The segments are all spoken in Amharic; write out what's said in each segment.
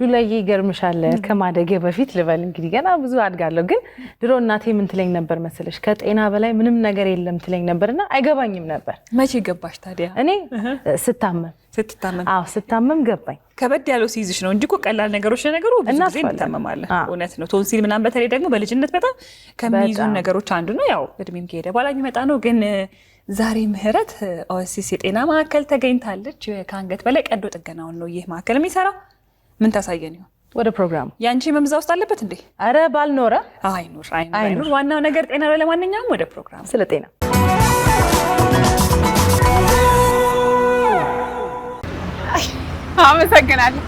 ሉላዬ ይገርምሻል ከማደጌ በፊት ልበል እንግዲህ ገና ብዙ አድጋለሁ ግን ድሮ እናቴ ምን ትለኝ ነበር መሰለሽ ከጤና በላይ ምንም ነገር የለም ትለኝ ነበርና አይገባኝም ነበር መቼ ገባሽ ታዲያ እኔ ስታመም ገባኝ ከበድ ያለው ሲይዝሽ ነው እንጂ እኮ ቀላል ነገሮች ነገሩ ብዙ ጊዜ እንታመማለን እውነት ነው ቶንሲል ምናምን በተለይ ደግሞ በልጅነት በጣም ከሚይዙን ነገሮች አንዱ ነው ያው እድሜም ከሄደ በኋላ የሚመጣ ነው ግን ዛሬ ምህረት ኦሲስ የጤና ማዕከል ተገኝታለች ከአንገት በላይ ቀዶ ጥገናውን ነው ይህ ማዕከል የሚሰራው ምን ታሳየን ይሆን ወደ ፕሮግራሙ ያንቺ መምዛ ውስጥ አለበት እንዴ አረ ባልኖረ አይኖር ዋናው ነገር ጤና ነው ለማንኛውም ወደ ፕሮግራሙ ስለ ጤና አመሰግናለሁ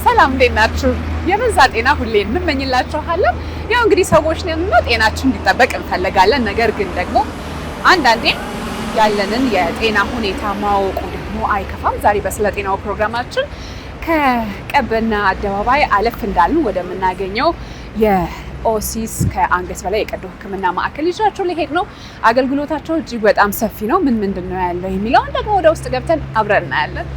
ሰላም እንዴት ናችሁ የበዛ ጤና ሁሌ እንመኝላችኋለን ያው እንግዲህ ሰዎች ነንና ጤናችን እንዲጠበቅ እንፈልጋለን ነገር ግን ደግሞ አንዳንዴ ያለንን የጤና ሁኔታ ማወቁ ደግሞ አይከፋም ዛሬ በስለ ጤናው ፕሮግራማችን ከቀበና አደባባይ አለፍ እንዳልን ወደምናገኘው የኦሲስ ከአንገት በላይ የቀዶ ሕክምና ማዕከል ይዟቸው ሊሄድ ነው አገልግሎታቸው እጅግ በጣም ሰፊ ነው ምንድነው ያለው የሚለውን ደግሞ ወደ ውስጥ ገብተን አብረን እናያለን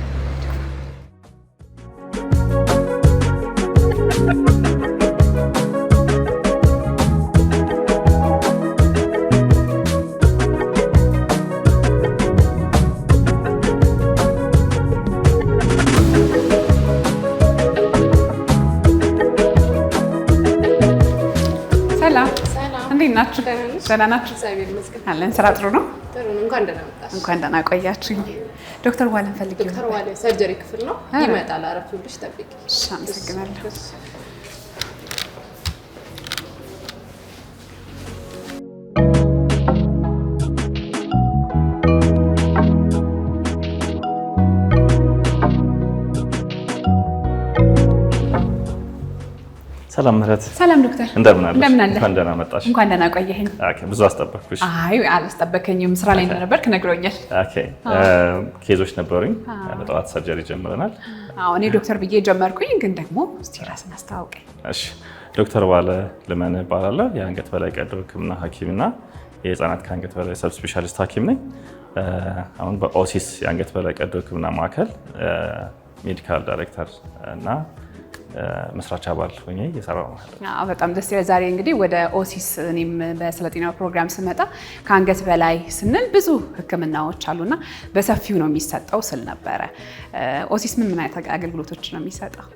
ደህና ናችሁ? እግዚአብሔር ይመስገን። አለን ስራ ጥሩ ነው? ጥሩ ነው። እንኳን ደህና መጣሽ። እንኳን ደህና ቆያችሁኝ። ዶክተር ዋለን ፈልጊ። ዶክተር ዋለ ሰርጀሪ ክፍል ነው ይመጣል። አረፍ ብለሽ ጠብቂ። እሺ፣ አመሰግናለሁ። ሰላም ምህረት ሰላም ዶክተር እንደምን አለሽ እንኳን ደህና መጣሽ እንኳን ደህና ቆየኸኝ ኦኬ ብዙ አስጠበቅኩሽ አይ አላስጠበከኝም ስራ ላይ እንደነበርክ ነግሮኛል ኦኬ ኬዞች ነበሩኝ በጠዋት ሰርጀሪ ጀምረናል አዎ እኔ ዶክተር ብዬ ጀመርኩኝ ግን ደግሞ እስቲ ራስን አስተዋውቀኝ እሺ ዶክተር ዋለ ለማነ እባላለሁ የአንገት በላይ ቀዶ ሕክምና ሐኪምና የህፃናት ከአንገት በላይ ሰብ ስፔሻሊስት ሐኪም ነኝ አሁን በኦሲስ የአንገት በላይ ቀዶ ሕክምና ማዕከል ሜዲካል ዳይሬክተር እና መስራች አባል ሆኜ እየሰራሁ ነው። በጣም ደስ ይላል። ዛሬ እንግዲህ ወደ ኦሲስ እኔም በስለጤናው ፕሮግራም ስመጣ ከአንገት በላይ ስንል ብዙ ህክምናዎች አሉና በሰፊው ነው የሚሰጠው ስል ነበረ። ኦሲስ ምን አይነት አገልግሎቶች ነው የሚሰጠው?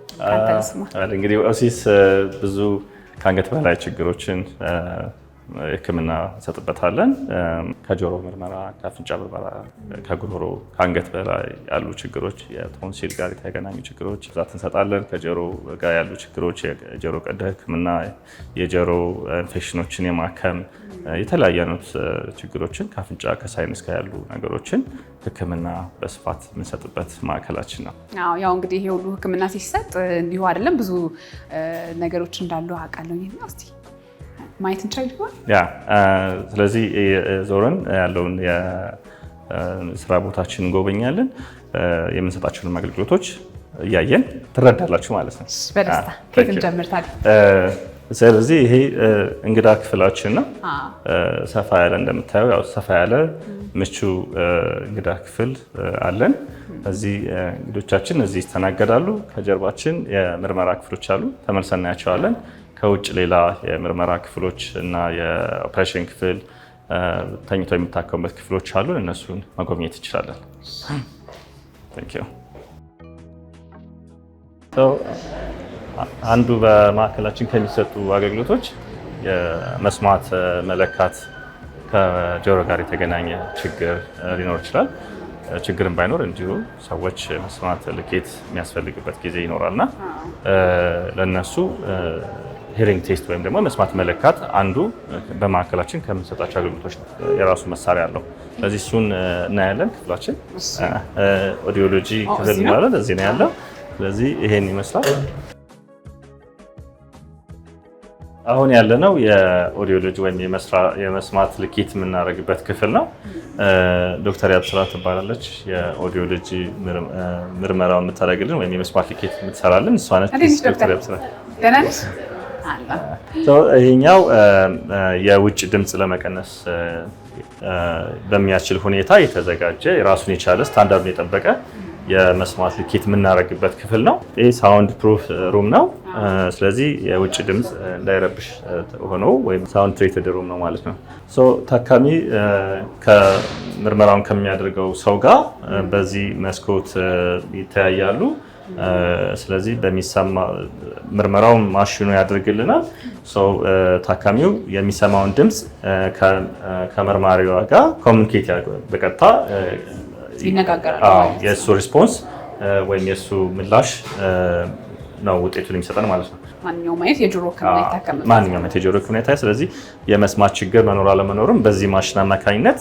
እንግዲህ ኦሲስ ብዙ ከአንገት በላይ ችግሮችን ህክምና እንሰጥበታለን። ከጆሮ ምርመራ፣ ከአፍንጫ ምርመራ፣ ከጉሮሮ፣ ከአንገት በላይ ያሉ ችግሮች የቶንሲል ጋር የተገናኙ ችግሮች ብዛት እንሰጣለን። ከጆሮ ጋር ያሉ ችግሮች የጆሮ ቀዶ ህክምና፣ የጆሮ ኢንፌክሽኖችን የማከም የተለያዩ አይነት ችግሮችን ከአፍንጫ ከሳይነስ ጋር ያሉ ነገሮችን ህክምና በስፋት የምንሰጥበት ማዕከላችን ነው። ያው እንግዲህ ይሄ ሁሉ ህክምና ሲሰጥ እንዲሁ አይደለም ብዙ ነገሮች እንዳሉ አውቃለሁ። እስቲ ማየት እንችላለን ይሆን? ስለዚህ ዞረን ያለውን የስራ ቦታችን እንጎበኛለን። የምንሰጣቸውን አገልግሎቶች እያየን ትረዳላችሁ ማለት ነው። በደስታ ከየት እንጀምር ታዲያ? ስለዚህ ይሄ እንግዳ ክፍላችን ነው። ሰፋ ያለ እንደምታየው ያው ሰፋ ያለ ምቹ እንግዳ ክፍል አለን። እዚህ እንግዶቻችን እዚህ ይስተናገዳሉ። ከጀርባችን የምርመራ ክፍሎች አሉ፣ ተመልሰን እናያቸዋለን። ከውጭ ሌላ የምርመራ ክፍሎች እና የኦፕሬሽን ክፍል ተኝቶ የሚታከሙበት ክፍሎች አሉ። እነሱን መጎብኘት ይችላለን። አንዱ በማዕከላችን ከሚሰጡ አገልግሎቶች የመስማት መለካት ከጆሮ ጋር የተገናኘ ችግር ሊኖር ይችላል። ችግርን ባይኖር እንዲሁ ሰዎች መስማት ልኬት የሚያስፈልግበት ጊዜ ይኖራልና ለነሱ ሂሪንግ ቴስት ወይም ደግሞ መስማት መለካት አንዱ በማዕከላችን ከምንሰጣቸው አገልግሎቶች የራሱ መሳሪያ አለው። ስለዚህ እሱን እናያለን። ክፍላችን ኦዲዮሎጂ ክፍል ማለት እዚህ ነው ያለው። ስለዚህ ይሄን ይመስላል። አሁን ያለነው የኦዲዮሎጂ ወይም የመስማት ልኬት የምናደርግበት ክፍል ነው። ዶክተር ያብስራ ትባላለች። የኦዲዮሎጂ ምርመራውን የምታደርግልን ወይም የመስማት ልኬት የምትሰራልን እሷ ነች። ዶክተር ያብስራ ደህና ነሽ? ይሄኛው የውጭ ድምፅ ለመቀነስ በሚያስችል ሁኔታ የተዘጋጀ የራሱን የቻለ ስታንዳርዱን የጠበቀ የመስማት ልኬት የምናደርግበት ክፍል ነው። ይህ ሳውንድ ፕሩፍ ሩም ነው። ስለዚህ የውጭ ድምፅ እንዳይረብሽ ሆኖ ወይም ሳውንድ ትሪትድ ሩም ነው ማለት ነው። ታካሚ ከምርመራውን ከሚያደርገው ሰው ጋር በዚህ መስኮት ይተያያሉ። ስለዚህ በሚሰማ ምርመራውን ማሽኑ ያደርግልናል። ታካሚው የሚሰማውን ድምፅ ከመርማሪዋ ጋር ኮሚኒኬት በቀጥታ ይነጋገራል። የእሱ ሪስፖንስ ወይም የእሱ ምላሽ ነው ውጤቱን የሚሰጠን ማለት ነው። ማንኛውም አይነት የጆሮ ሕክምና ይታከማል። ማንኛውም አይነት የጆሮ ሕክምና ይታያል። ስለዚህ የመስማት ችግር መኖር አለመኖርም በዚህ ማሽን አማካኝነት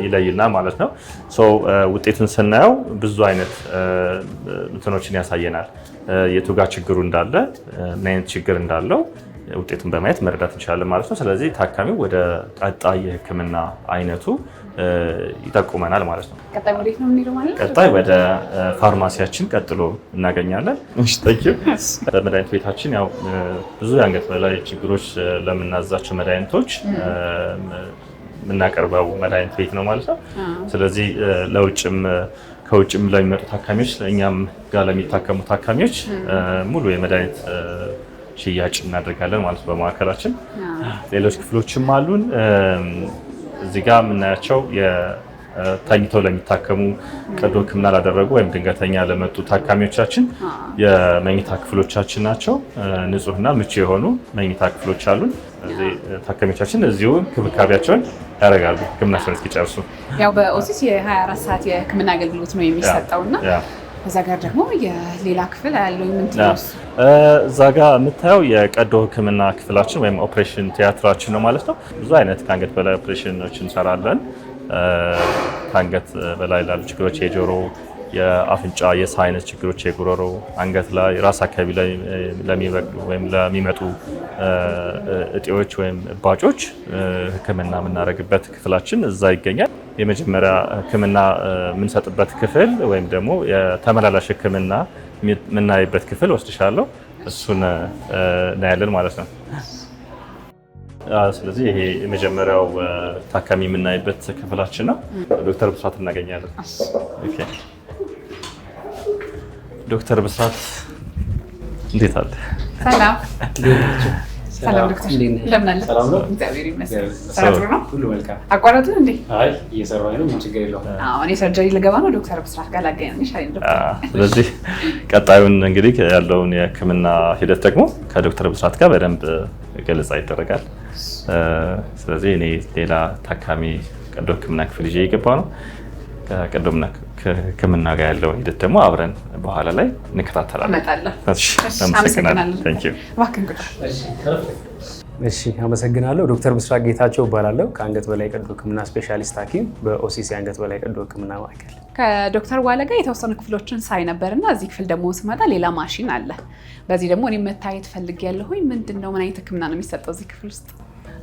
ይለይልናል ማለት ነው። ውጤቱን ስናየው ብዙ አይነት እንትኖችን ያሳየናል። የቱ ጋር ችግሩ እንዳለ፣ ምን አይነት ችግር እንዳለው ውጤቱን በማየት መረዳት እንችላለን ማለት ነው። ስለዚህ ታካሚው ወደ ቀጣይ የሕክምና አይነቱ ይጠቁመናል ማለት ነው። ቀጣይ ወዴት ነው የምንሄደው ማለት ነው? ቀጣይ ወደ ፋርማሲያችን ቀጥሎ እናገኛለን። በመድኃኒት ቤታችን ያው ብዙ የአንገት በላይ ችግሮች ለምናዛቸው መድኃኒቶች የምናቀርበው መድኃኒት ቤት ነው ማለት ነው። ስለዚህ ከውጭም ለሚመጡ ታካሚዎች እኛም ጋር ለሚታከሙ ታካሚዎች ሙሉ የመድኃኒት ሽያጭ እናደርጋለን ማለት ነው በማዕከላችን። ሌሎች ክፍሎችም አሉን። እዚህ ጋር የምናያቸው ተኝተው ለሚታከሙ ቀዶ ሕክምና ላደረጉ ወይም ድንገተኛ ለመጡ ታካሚዎቻችን የመኝታ ክፍሎቻችን ናቸው። ንጹህና ምቹ የሆኑ መኝታ ክፍሎች አሉን። ታካሚዎቻችን እዚሁ እንክብካቤያቸውን ያደርጋሉ ሕክምናቸውን እስኪጨርሱ። ያው በኦሲስ የ24 ሰዓት የሕክምና አገልግሎት ነው የሚሰጠውና እዛ ጋር ደግሞ የሌላ ክፍል ያለው ምንድነው? እዛ ጋር የምታየው የቀዶ ሕክምና ክፍላችን ወይም ኦፕሬሽን ቲያትራችን ነው ማለት ነው። ብዙ አይነት ከአንገት በላይ ኦፕሬሽኖች እንሰራለን። ከአንገት በላይ ላሉ ችግሮች የጆሮ፣ የአፍንጫ፣ የሳይነስ ችግሮች፣ የጉሮሮ፣ አንገት ላይ ራስ አካባቢ ላይ ለሚበቅሉ ወይም ለሚመጡ እጢዎች ወይም እባጮች ሕክምና የምናደርግበት ክፍላችን እዛ ይገኛል። የመጀመሪያ ሕክምና የምንሰጥበት ክፍል ወይም ደግሞ የተመላላሽ ሕክምና የምናይበት ክፍል ወስድሻለሁ። እሱን እናያለን ማለት ነው። ስለዚህ ይሄ የመጀመሪያው ታካሚ የምናይበት ክፍላችን ነው። ዶክተር ብስራት እናገኛለን። ዶክተር ብስራት እንዴት አለ? ሰላም ሰላም ዶክተር፣ እንደምን አለ? ሰላም ነው። እግዚአብሔር ይመስገን። ሰላም ነው። ሁሉ መልካም። አቋረጥን እንዴ? አይ እየሰራሁ ነው። ምን ችግር የለውም። እኔ ሰርጀሪ ልገባ ነው። ዶክተር ብስራት ጋር ላገናኝሽ አይደል? ስለዚህ ቀጣዩን እንግዲህ ያለውን የሕክምና ሂደት ደግሞ ከዶክተር ብስራት ጋር በደንብ ገለጻ ይደረጋል። ስለዚህ እኔ ሌላ ታካሚ ቀዶ ሕክምና ክፍል ይዤ የገባ ነው። ከቀዶ ሕክምና ጋር ያለው ሂደት ደግሞ አብረን በኋላ ላይ እንከታተላለን። እሺ፣ አመሰግናለሁ። ዶክተር ብስራት ጌታቸው እባላለሁ። ከአንገት በላይ ቀዶ ሕክምና ስፔሻሊስት ሐኪም በኦሲስ የአንገት በላይ ቀዶ ሕክምና ማዕከል። ከዶክተር ዋለ ጋር የተወሰኑ ክፍሎችን ሳይ ነበርና እዚህ ክፍል ደግሞ ስመጣ ሌላ ማሽን አለ። በዚህ ደግሞ እኔ መታየት ፈልጌያለሁኝ። ምንድነው? ምን አይነት ሕክምና ነው የሚሰጠው እዚህ ክፍል ውስጥ?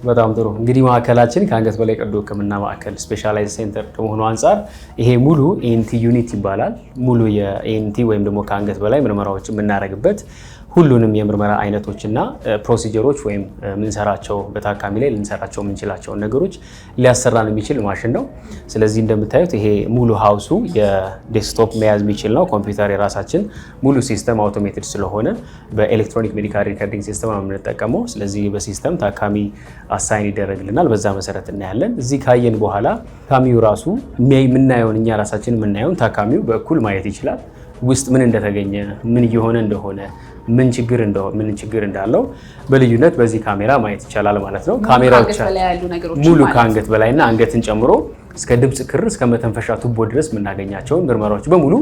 በጣም ጥሩ። እንግዲህ ማዕከላችን ከአንገት በላይ ቀዶ ሕክምና ማዕከል ስፔሻላይዝ ሴንተር ከመሆኑ አንጻር ይሄ ሙሉ ኤንቲ ዩኒት ይባላል። ሙሉ የኤንቲ ወይም ደግሞ ከአንገት በላይ ምርመራዎች የምናደርግበት ሁሉንም የምርመራ አይነቶችና ፕሮሲጀሮች ወይም ምንሰራቸው በታካሚ ላይ ልንሰራቸው የምንችላቸውን ነገሮች ሊያሰራን የሚችል ማሽን ነው። ስለዚህ እንደምታዩት ይሄ ሙሉ ሀውሱ የዴስክቶፕ መያዝ የሚችል ነው። ኮምፒውተር የራሳችን ሙሉ ሲስተም አውቶሜትድ ስለሆነ በኤሌክትሮኒክ ሜዲካል ሪከርዲንግ ሲስተም ነው የምንጠቀመው። ስለዚህ በሲስተም ታካሚ አሳይን ይደረግልናል። በዛ መሰረት እናያለን። እዚህ ካየን በኋላ ታካሚው ራሱ የምናየውን እኛ ራሳችን የምናየውን ታካሚው በእኩል ማየት ይችላል። ውስጥ ምን እንደተገኘ፣ ምን እየሆነ እንደሆነ፣ ምን ችግር እንዳለው በልዩነት በዚህ ካሜራ ማየት ይቻላል ማለት ነው። ካሜራዎች ሙሉ ከአንገት በላይና አንገትን ጨምሮ እስከ ድምፅ ክር እስከ መተንፈሻ ቱቦ ድረስ የምናገኛቸውን ምርመራዎች በሙሉ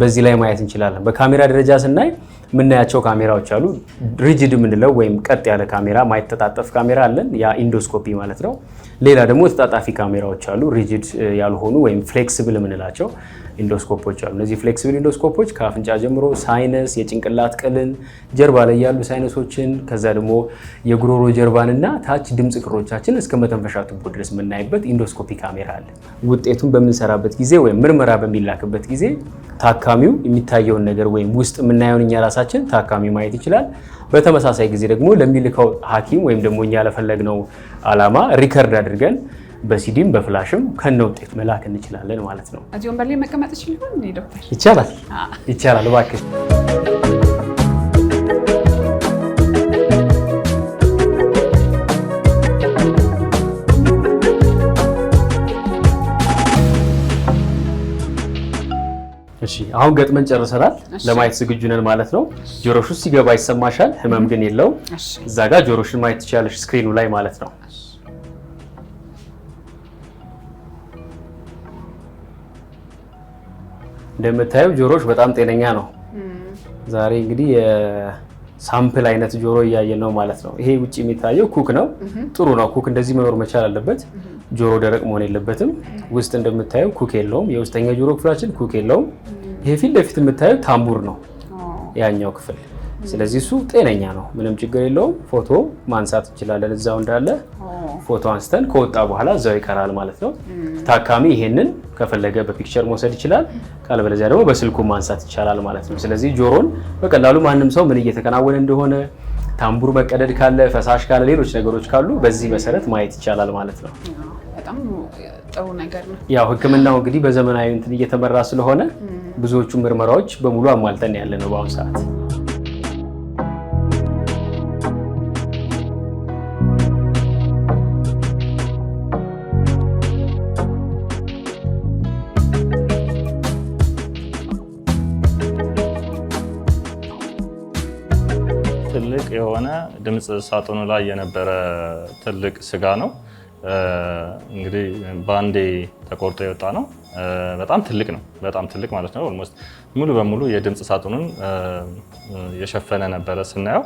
በዚህ ላይ ማየት እንችላለን። በካሜራ ደረጃ ስናይ የምናያቸው ካሜራዎች አሉ። ሪጅድ የምንለው ወይም ቀጥ ያለ ካሜራ፣ ማይተጣጠፍ ካሜራ አለን፣ ያ ኢንዶስኮፒ ማለት ነው። ሌላ ደግሞ ተጣጣፊ ካሜራዎች አሉ፣ ሪጅድ ያልሆኑ ወይም ፍሌክሲብል የምንላቸው ኢንዶስኮፖች አሉ። እነዚህ ፍሌክሲብል ኢንዶስኮፖች ከአፍንጫ ጀምሮ ሳይነስ፣ የጭንቅላት ቅልን፣ ጀርባ ላይ ያሉ ሳይነሶችን፣ ከዛ ደግሞ የጉሮሮ ጀርባንና ታች ድምፅ ክሮቻችን እስከ መተንፈሻ ቱቦ ድረስ የምናይበት ኢንዶስኮፒ ካሜራ አለ። ውጤቱን በምንሰራበት ጊዜ ወይም ምርመራ በሚላክበት ጊዜ ታካሚው የሚታየውን ነገር ወይም ውስጥ የምናየውን እኛ ራሳችን ታካሚው ማየት ይችላል። በተመሳሳይ ጊዜ ደግሞ ለሚልከው ሐኪም ወይም ደግሞ እኛ ለፈለግነው ዓላማ ሪከርድ አድርገን በሲዲም በፍላሽም ከነ ውጤቱ መላክ እንችላለን ማለት ነው። እዚህ ወንበር ላይ መቀመጥ ይችላል እንዴ ዶክተር? ይቻላል፣ ይቻላል። እባክሽ እሺ አሁን ገጥመን ጨርሰናል። ለማየት ዝግጁ ነን ማለት ነው። ጆሮሽ ውስጥ ሲገባ ይሰማሻል፣ ህመም ግን የለው። እዛ ጋር ጆሮሽን ማየት ትችላለሽ ስክሪኑ ላይ ማለት ነው። እንደምታየው ጆሮሽ በጣም ጤነኛ ነው። ዛሬ እንግዲህ የሳምፕል አይነት ጆሮ እያየን ነው ማለት ነው። ይሄ ውጭ የሚታየው ኩክ ነው። ጥሩ ነው። ኩክ እንደዚህ መኖር መቻል አለበት። ጆሮ ደረቅ መሆን የለበትም። ውስጥ እንደምታየው ኩክ የለውም። የውስጠኛ ጆሮ ክፍላችን ኩክ የለውም። ይሄ ፊት ለፊት የምታየው ታምቡር ነው ያኛው ክፍል። ስለዚህ እሱ ጤነኛ ነው፣ ምንም ችግር የለውም። ፎቶ ማንሳት እንችላለን። እዛው እንዳለ ፎቶ አንስተን ከወጣ በኋላ እዛው ይቀራል ማለት ነው። ታካሚ ይሄንን ከፈለገ በፒክቸር መውሰድ ይችላል፣ ካለበለዚያ ደግሞ በስልኩ ማንሳት ይቻላል ማለት ነው። ስለዚህ ጆሮን በቀላሉ ማንም ሰው ምን እየተከናወነ እንደሆነ፣ ታምቡር መቀደድ ካለ፣ ፈሳሽ ካለ፣ ሌሎች ነገሮች ካሉ በዚህ መሰረት ማየት ይቻላል ማለት ነው። በጣም ጥሩ ነገር ነው። ያው ሕክምናው እንግዲህ በዘመናዊ እንትን እየተመራ ስለሆነ ብዙዎቹ ምርመራዎች በሙሉ አሟልተን ያለ ነው በአሁኑ ሰዓት። ትልቅ የሆነ ድምፅ ሳጥኑ ላይ የነበረ ትልቅ ስጋ ነው። እንግዲህ በአንዴ ተቆርጦ የወጣ ነው። በጣም ትልቅ ነው። በጣም ትልቅ ማለት ነው። ኦልሞስት ሙሉ በሙሉ የድምፅ ሳጥኑን የሸፈነ ነበረ ስናየው፣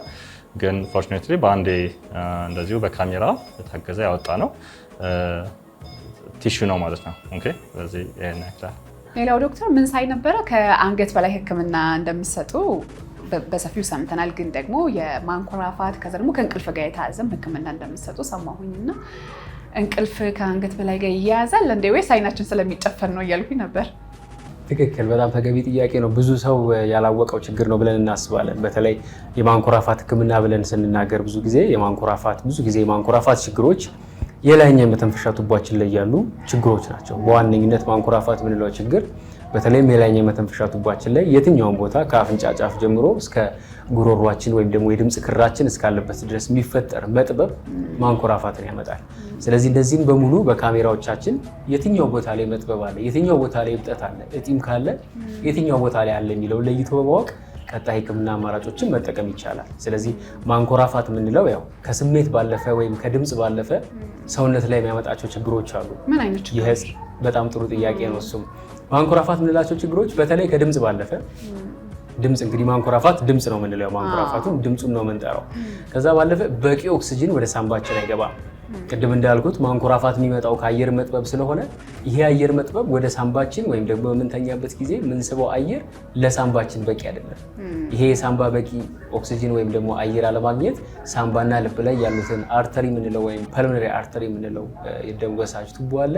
ግን ፎርቹኔትሊ በአንዴ እንደዚሁ በካሜራ የታገዘ ያወጣ ነው። ቲሹ ነው ማለት ነው። ኦኬ፣ በዚህ ይሄን ያክላል። ሌላው ዶክተር ምን ሳይ ነበረ ከአንገት በላይ ህክምና እንደምትሰጡ በሰፊው ሰምተናል። ግን ደግሞ የማንኮራፋት ከዛ ደግሞ ከእንቅልፍ ጋር የተያዘም ህክምና እንደምትሰጡ ሰማሁኝና እንቅልፍ ከአንገት በላይ ጋር ይያያዛል እንዴ ወይስ አይናችን ስለሚጨፈን ነው እያልኩኝ ነበር። ትክክል። በጣም ተገቢ ጥያቄ ነው። ብዙ ሰው ያላወቀው ችግር ነው ብለን እናስባለን። በተለይ የማንኮራፋት ህክምና ብለን ስንናገር ብዙ ጊዜ የማንኮራፋት ችግሮች የላይኛው የመተንፈሻ ቱቦአችን ላይ ያሉ ችግሮች ናቸው። በዋነኝነት ማንኮራፋት የምንለው ችግር በተለይም የላይኛው የመተንፈሻ ቱቦአችን ላይ የትኛውን ቦታ ከአፍንጫ ጫፍ ጀምሮ እስከ ጉሮሯችን ወይም ደግሞ የድምፅ ክራችን እስካለበት ድረስ የሚፈጠር መጥበብ ማንኮራፋትን ያመጣል። ስለዚህ እነዚህን በሙሉ በካሜራዎቻችን የትኛው ቦታ ላይ መጥበብ አለ፣ የትኛው ቦታ ላይ እብጠት አለ፣ እጢም ካለ የትኛው ቦታ ላይ አለ የሚለውን ለይቶ በማወቅ ቀጣይ ህክምና አማራጮችን መጠቀም ይቻላል። ስለዚህ ማንኮራፋት የምንለው ያው ከስሜት ባለፈ ወይም ከድምፅ ባለፈ ሰውነት ላይ የሚያመጣቸው ችግሮች አሉ። ምን አይነት ችግሮች? በጣም ጥሩ ጥያቄ ነው። እሱም ማንኮራፋት የምንላቸው ችግሮች በተለይ ከድምፅ ባለፈ ድምፅ እንግዲህ ማንኮራፋት ድምፅ ነው የምንለው፣ ማንኮራፋቱን ድምፁን ነው የምንጠራው። ከዛ ባለፈ በቂ ኦክሲጅን ወደ ሳምባችን አይገባም። ቅድም እንዳልኩት ማንኮራፋት የሚመጣው ከአየር መጥበብ ስለሆነ ይሄ አየር መጥበብ ወደ ሳምባችን ወይም ደግሞ በምንተኛበት ጊዜ ምንስበው አየር ለሳምባችን በቂ አይደለም። ይሄ የሳምባ በቂ ኦክሲጅን ወይም ደግሞ አየር አለማግኘት ሳምባና ልብ ላይ ያሉትን አርተሪ የምንለው ወይም ፐልሞናሪ አርተሪ የምንለው የደም ወሳጅ ቱቦ አለ።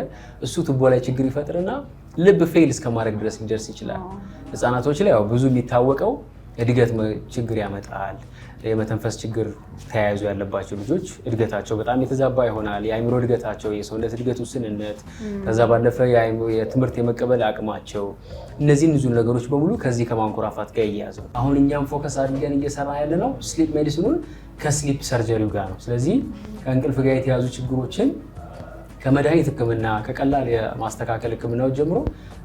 እሱ ቱቦ ላይ ችግር ይፈጥርና ልብ ፌል እስከማድረግ ድረስ ሊደርስ ይችላል። ህፃናቶች ላይ ያው ብዙ የሚታወቀው እድገት ችግር ያመጣል። የመተንፈስ ችግር ተያይዞ ያለባቸው ልጆች እድገታቸው በጣም የተዛባ ይሆናል። የአእምሮ እድገታቸው፣ የሰውነት እድገት ውስንነት፣ ከዛ ባለፈ የትምህርት የመቀበል አቅማቸው፣ እነዚህን ብዙ ነገሮች በሙሉ ከዚህ ከማንኮራፋት ጋር ይያያዛል። አሁን እኛም ፎከስ አድርገን እየሰራ ያለ ነው ስሊፕ ሜዲሲኑን ከስሊፕ ሰርጀሪው ጋር ነው። ስለዚህ ከእንቅልፍ ጋር የተያዙ ችግሮችን ከመድኃኒት ህክምና ከቀላል የማስተካከል ህክምናዎች ጀምሮ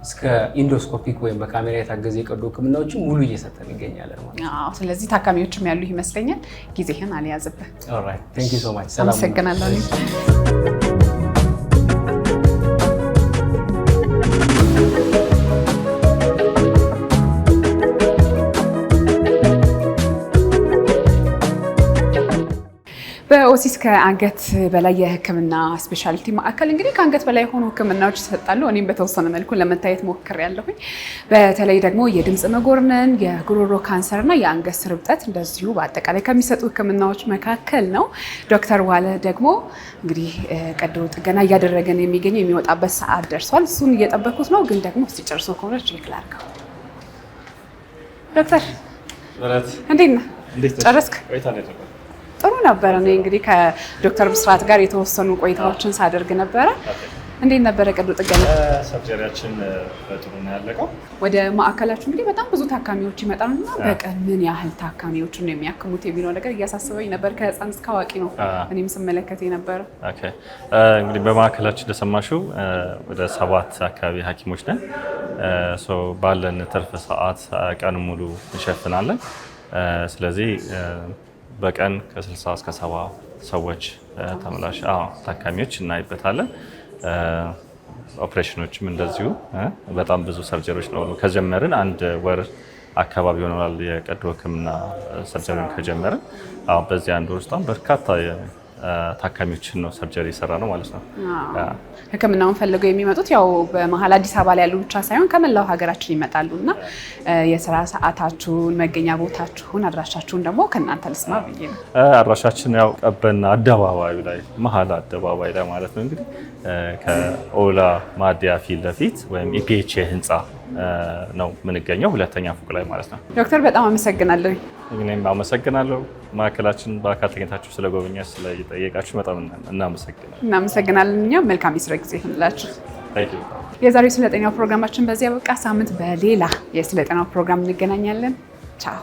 እስከ ኢንዶስኮፒክ ወይም በካሜራ የታገዘ የቀዶ ህክምናዎችን ሙሉ እየሰጠን ይገኛለን ማለት ነው። ስለዚህ ታካሚዎችም ያሉ ይመስለኛል። ጊዜህን አልያዝብህ። ኦልራይት፣ ቴንክ ዩ ሶ ማች። አመሰግናለሁ። በኦሲስ ከአንገት በላይ የህክምና ስፔሻሊቲ ማዕከል እንግዲህ ከአንገት በላይ የሆኑ ህክምናዎች ይሰጣሉ። እኔም በተወሰነ መልኩ ለመታየት ሞክሬያለሁኝ። በተለይ ደግሞ የድምፅ መጎርነን፣ የጉሮሮ ካንሰር እና የአንገት ስር እብጠት እንደዚሁ በአጠቃላይ ከሚሰጡ ህክምናዎች መካከል ነው። ዶክተር ዋለ ደግሞ እንግዲህ ቀዶ ጥገና እያደረገን የሚገኘው የሚወጣበት ሰዓት ደርሷል። እሱን እየጠበኩት ነው። ግን ደግሞ እስቲ ጨርሶ ከሆነ ቼክ ላድርገው። ዶክተር እንዴት ነህ? ጨረስክ? ጥሩ ነበረ። እኔ እንግዲህ ከዶክተር ብስራት ጋር የተወሰኑ ቆይታዎችን ሳደርግ ነበረ። እንዴት ነበረ ቀዶ ጥገና? ሰርጀሪያችን በጥሩ ነው ያለቀው። ወደ ማዕከላችሁ እንግዲህ በጣም ብዙ ታካሚዎች ይመጣሉና በቀን ምን ያህል ታካሚዎችን ነው የሚያክሙት የሚለው ነገር እያሳሰበኝ ነበር። ከህፃን እስከ አዋቂ ነው እኔም ስመለከት የነበረ። እንግዲህ በማዕከላችን እንደሰማሽው ወደ 7 አካባቢ ሐኪሞች ነን። ባለን ትርፍ ሰዓት ቀን ሙሉ እንሸፍናለን። ስለዚህ በቀን ከ60 እስከ 70 ሰዎች ተመላሽ ታካሚዎች እናይበታለን። ኦፕሬሽኖችም እንደዚሁ በጣም ብዙ ሰርጀሪዎች ነው ከጀመርን 1 ወር አካባቢ ሆኗል። የቀዶ ሕክምና ሰርጀሪውን ከጀመርን በዚህ 1 ወር ውስጥ በርካታ ታካሚዎችን ነው ሰርጀሪ የሰራ ነው ማለት ነው። ሕክምናውን ፈልገው የሚመጡት ያው በመሀል አዲስ አበባ ላይ ያሉ ብቻ ሳይሆን ከመላው ሀገራችን ይመጣሉ እና የስራ ሰዓታችሁን፣ መገኛ ቦታችሁን፣ አድራሻችሁን ደግሞ ከእናንተ ልስማ ብዬ ነው። አድራሻችን ያው ቀበና አደባባዩ ላይ መሀል አደባባይ ላይ ማለት ነው። እንግዲህ ከኦላ ማዲያ ፊት ለፊት ወይም ኢፒኤችኤ ህንፃ ነው የምንገኘው 2ኛ ፎቅ ላይ ማለት ነው። ዶክተር በጣም አመሰግናለሁ። እኔም አመሰግናለሁ። ማዕከላችን በአካል ተገኝታችሁ ስለጎበኛችሁ ስለጠየቃችሁ በጣም እናመሰግናለን። እኛም መልካም የስራ ጊዜ ይሁንላችሁ። የዛሬው ስለ ጤናው ፕሮግራማችን በዚህ አበቃ። ሳምንት በሌላ የስለ ጤናው ፕሮግራም እንገናኛለን። ቻው።